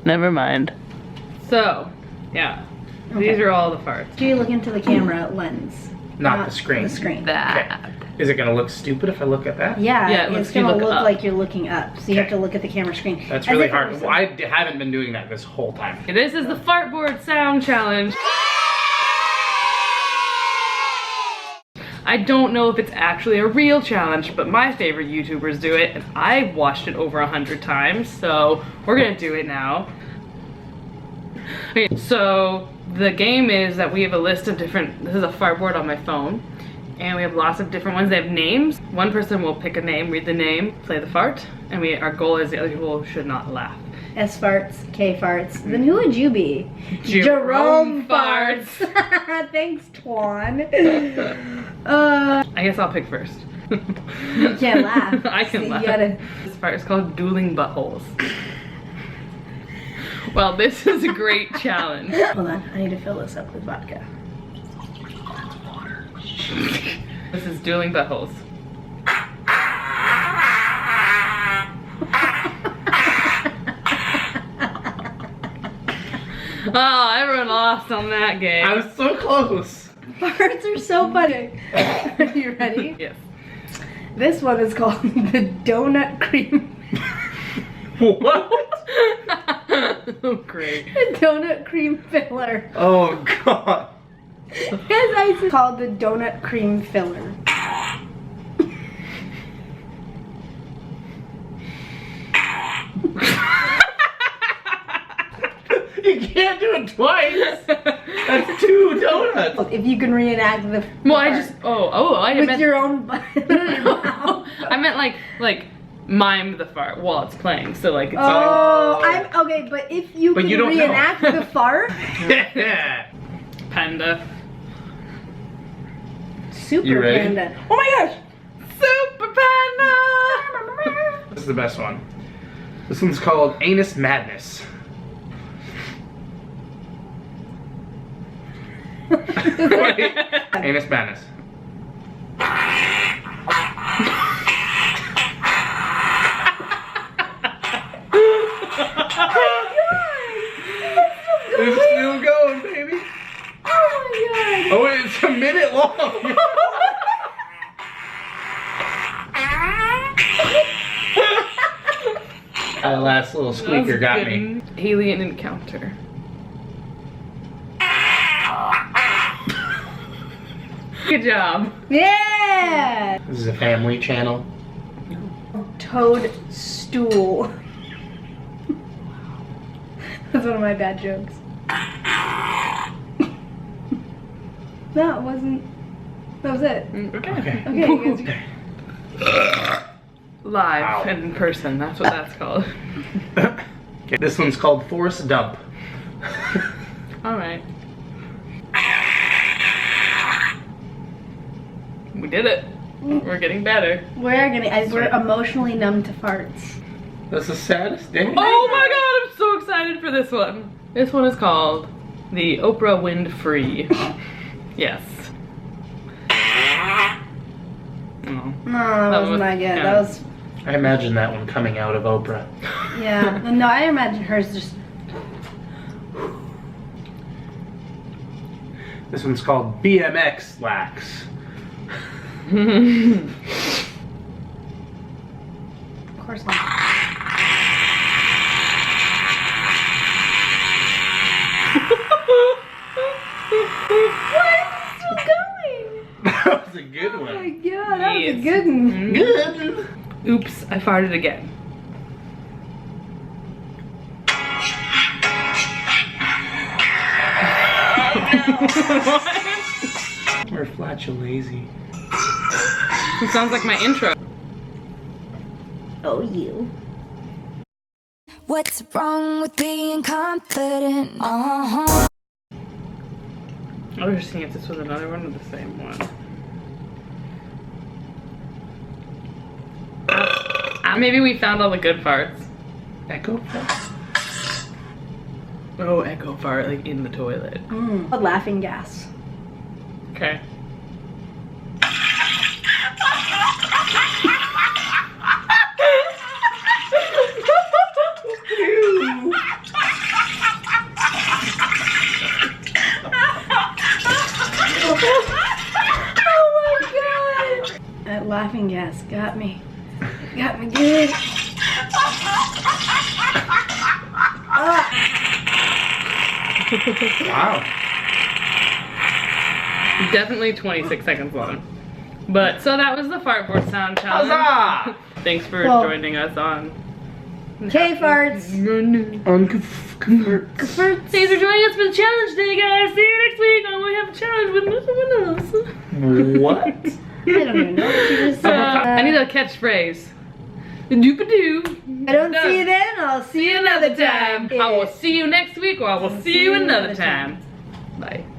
Never mind. So, yeah. Okay. These are all the farts. Do you look into the camera lens? Not the screen. The screen. That. Okay. Is it gonna look stupid if I look at that? Yeah, Yeah, it's you gonna look look up. like you're looking up. So you have Okay. to look at the camera screen. That's As really if it hard. was- Well, I haven't been doing that this whole time. This is the Fartboard Sound Challenge. I don't know if it's actually a real challenge, but my favorite YouTubers do it, and I've watched it over 100 times, so we're gonna do it now. Okay, so the game is that we have a list of different, this is a fartboard on my phone, and we have lots of different ones. They have names. One person will pick a name, read the name, play the fart, and our goal is the other people should not laugh. S farts, K farts. Then who would you be? Jerome farts. Thanks, Twan. I guess I'll pick first. You can't laugh. I can So laugh. You gotta... This part is called Dueling Buttholes. Well, this is a great challenge. Hold on, I need to fill this up with vodka. This is Dueling Buttholes. Oh, everyone lost on that game. I was so close. Farts are so funny. Are you ready? Yes. This one is called the donut cream. What? Oh, great. The donut cream filler. Oh god. It's called the donut cream filler. You can't do it twice. That's 2 donuts. If you can reenact the Well, I fart just, I with meant, your own butt. I meant like mime the fart while it's playing. So like it's Oh, I'm okay, but if you But can you don't know. reenact the fart, Yeah. Panda. super You ready? panda. Oh my gosh! Super Panda! This is the best one. This one's called Anus Madness. Wait. Anus Madness. It's still going, baby. Oh my god! Oh, wait, it's a minute long. That last little squeaker got me. Alien encounter. Good job. Yeah! This is a family channel. Toad stool. That's one of my bad jokes. No, it wasn't. That was it. Okay. Okay. Okay, you guys. Live Ow. and in person, that's what that's called. Okay, this one's called Forest Dump. Alright. We did it. We're getting better. We're emotionally numb to farts. That's the saddest day. Oh my god, I'm so excited for this one. This one is called the Oprah Wind Free. Yes. Oh. No, that wasn't was- that good. yeah. That was, I imagine that one coming out of Oprah. yeah. No, I imagine hers just. This one's called BMX Lax. Of course not. That was a good Oh my one. god, that was a Yes. good one. Good. Oops, I farted again. Or flatulazy. It sounds like my intro. Oh, you. What's wrong with being confident? Uh-huh. I was just seeing if this was another one or the same one. Maybe we found all the good farts. Echo. Oh, echo fart, like in the toilet. Laughing gas. Okay. Ew. Yes, got me. Got me good. Wow. Definitely 26 seconds long. But so that was the fartboard sound challenge. Huzzah! Thanks for Well- joining us on Kfartz. Kfartz. Thanks for joining us for the challenge day, guys. See you next week when we have a challenge with someone else. What? I don't even know what you just said. I need a catchphrase. Doop-a-doo. I don't see you then, I'll see you another time. I will see you next week or I will see you another time. Bye.